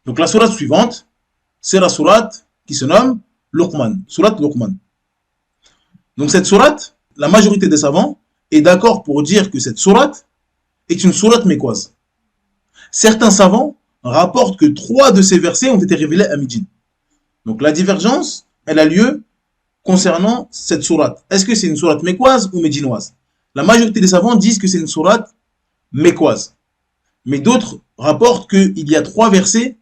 Donc la sourate suivante, c'est la sourate qui se nomme Luqman, sourate Luqman. Donc cette sourate, la majorité des savants est d'accord pour dire que cette sourate est une sourate mécoise. Certains savants rapportent que 3 de ces versets ont été révélés à Médine. Donc la divergence, elle a lieu concernant cette sourate. Est-ce que c'est une sourate mécoise ou médinoise? La majorité des savants disent que c'est une sourate mécoise. Mais d'autres rapportent qu'il y a 3 versets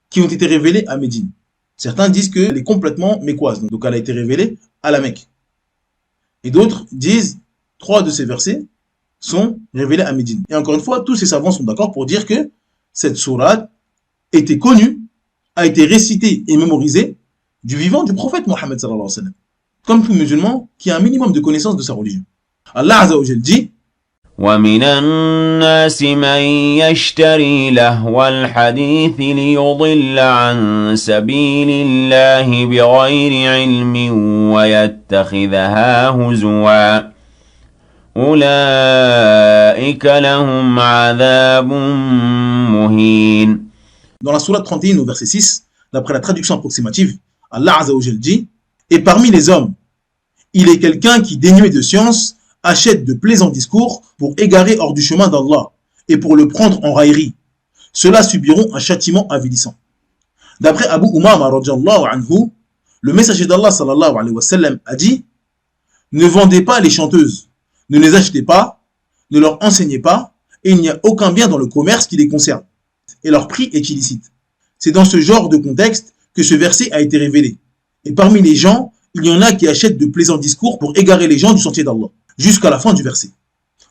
qui ont été révélés à Médine. Certains disent qu'elle est complètement mécoise, donc elle a été révélée à la Mecque. Et d'autres disent 3 de ces versets sont révélés à Médine. Et encore une fois, tous ces savants sont d'accord pour dire que cette sourate était connue, a été récitée et mémorisée du vivant du prophète Mohammed sallallahu alayhi wa sallam. Comme tout musulman qui a un minimum de connaissance de sa religion. Allah Azza wa Jal dit ومن الناس من يشتري لهو الحديث ليضل عن سبيل الله بغير علم ويتخذها هزوا أولئك لهم عذاب مهين. Dans la sourate 31 au verset 6, d'après la traduction approximative, Allah Azza wa Jal dit Et parmi les hommes, il est quelqu'un qui, dénué de science, achète de plaisants discours pour égarer hors du chemin d'Allah et pour le prendre en raillerie. Ceux-là subiront un châtiment avilissant. D'après Abu Umama radhiyallahu anhu, le messager d'Allah sallallahu alayhi wa sallam a dit Ne vendez pas les chanteuses, ne les achetez pas, ne leur enseignez pas, et il n'y a aucun bien dans le commerce qui les concerne. Et leur prix est illicite. C'est dans ce genre de contexte que ce verset a été révélé. Et parmi les gens, il y en a qui achètent de plaisants discours pour égarer les gens du sentier d'Allah. Jusqu'à la fin du verset.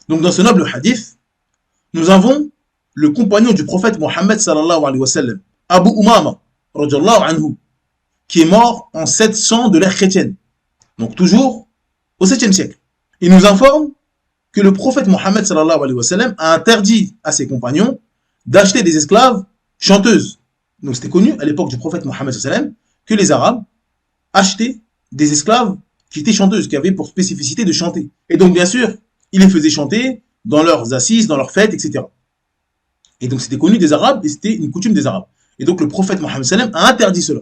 Donc dans ce noble hadith, nous avons le compagnon du prophète Mohammed sallallahu alayhi wa sallam, Abu Umama radhiyallahu anhu, qui est mort en 700 de l'ère chrétienne. Donc toujours au 7e siècle. Il nous informe que le prophète Mohammed sallallahu alayhi wa sallam a interdit à ses compagnons d'acheter des esclaves chanteuses. Donc c'était connu à l'époque du prophète Mohammed sallallahu alayhi wa sallam que les Arabes achetaient des esclaves qui étaient chanteuses, qui avaient pour spécificité de chanter. Et donc, bien sûr, ils les faisaient chanter dans leurs assises, dans leurs fêtes, etc. Et donc, c'était connu des Arabes et c'était une coutume des Arabes. Et donc, le prophète Mohammed sallam a interdit cela.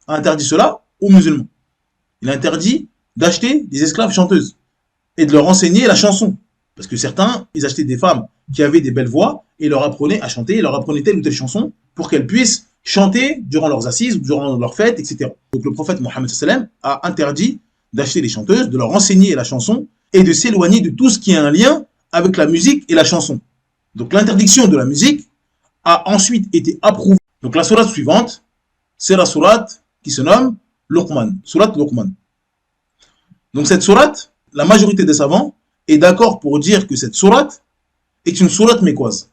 A interdit cela aux musulmans. Il a interdit d'acheter des esclaves chanteuses et de leur enseigner la chanson. Parce que certains, ils achetaient des femmes qui avaient des belles voix et leur apprenaient à chanter, leur apprenaient telle ou telle chanson pour qu'elles puissent chanter durant leurs assises, durant leurs fêtes, etc. Donc, le prophète Mohammed sallam a interdit d'acheter des chanteuses, de leur enseigner la chanson et de s'éloigner de tout ce qui a un lien avec la musique et la chanson. Donc l'interdiction de la musique a ensuite été approuvée. Donc la sourate suivante, c'est la sourate qui se nomme Luqman, sourate Luqman. Donc cette sourate, la majorité des savants est d'accord pour dire que cette sourate est une sourate mécoise.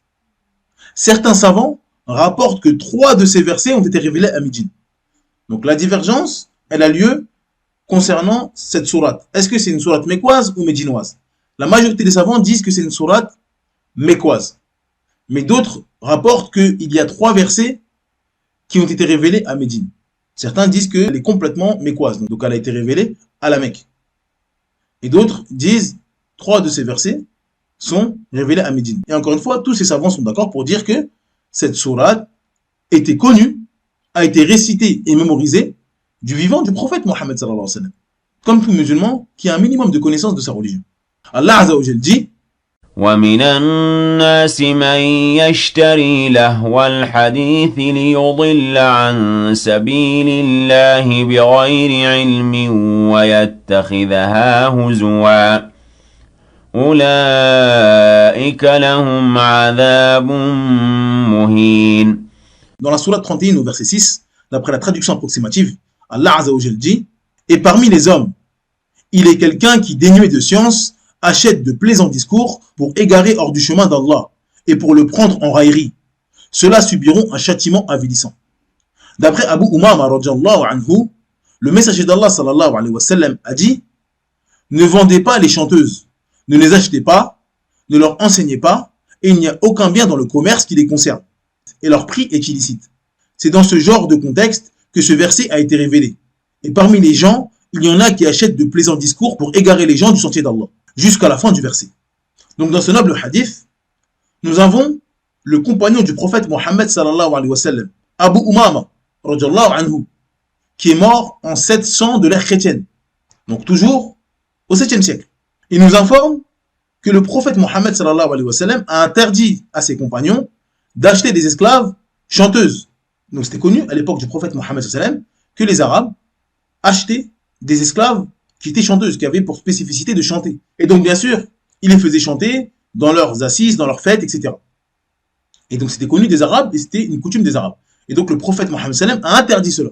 Certains savants rapportent que 3 de ces versets ont été révélés à Médine. Donc la divergence, elle a lieu concernant cette sourate. Est-ce que c'est une sourate mécoise ou médinoise? La majorité des savants disent que c'est une sourate mécoise. Mais d'autres rapportent qu'il y a 3 versets qui ont été révélés à Médine. Certains disent qu'elle est complètement mécoise, donc elle a été révélée à la Mecque. Et d'autres disent 3 de ces versets sont révélés à Médine. Et encore une fois, tous ces savants sont d'accord pour dire que cette sourate était connue, a été récitée et mémorisée du vivant du prophète Mohammed sallallahu alayhi wa sallam. Comme tout musulman qui a un minimum de connaissance de sa religion. Allah Azza wa Jal dit ومن الناس من يشتري لهو الحديث ليضل عن سبيل الله بغير علم ويتخذها هزوا أولئك لهم عذاب مهين. Dans la sourate 31 au verset 6, d'après la traduction approximative, Allah Azza wa Jal dit Et parmi les hommes, il est quelqu'un qui, dénué de science, achète de plaisants discours pour égarer hors du chemin d'Allah et pour le prendre en raillerie. Ceux-là subiront un châtiment avilissant. D'après Abu Umama radhiyallahu anhu, le messager d'Allah sallallahu alayhi wa sallam a dit Ne vendez pas les chanteuses, ne les achetez pas, ne leur enseignez pas, et il n'y a aucun bien dans le commerce qui les concerne. Et leur prix est illicite. C'est dans ce genre de contexte que ce verset a été révélé. Et parmi les gens, il y en a qui achètent de plaisants discours pour égarer les gens du sentier d'Allah. Jusqu'à la fin du verset. Donc dans ce noble hadith, nous avons le compagnon du prophète Mohammed sallallahu alayhi wa sallam, Abu Umama, radiyallahu anhu, qui est mort en 700 de l'ère chrétienne. Donc toujours au 7e siècle. Il nous informe que le prophète Mohammed sallallahu alayhi wa sallam a interdit à ses compagnons d'acheter des esclaves chanteuses. Donc c'était connu à l'époque du prophète Mohammed sallallahu alayhi wa sallam que les Arabes achetaient des esclaves qui étaient chanteuses, qui avaient pour spécificité de chanter. Et donc bien sûr, ils les faisaient chanter dans leurs assises, dans leurs fêtes, etc. Et donc c'était connu des Arabes et c'était une coutume des Arabes. Et donc le prophète Mohammed sallallahu alayhi wa sallam a interdit cela.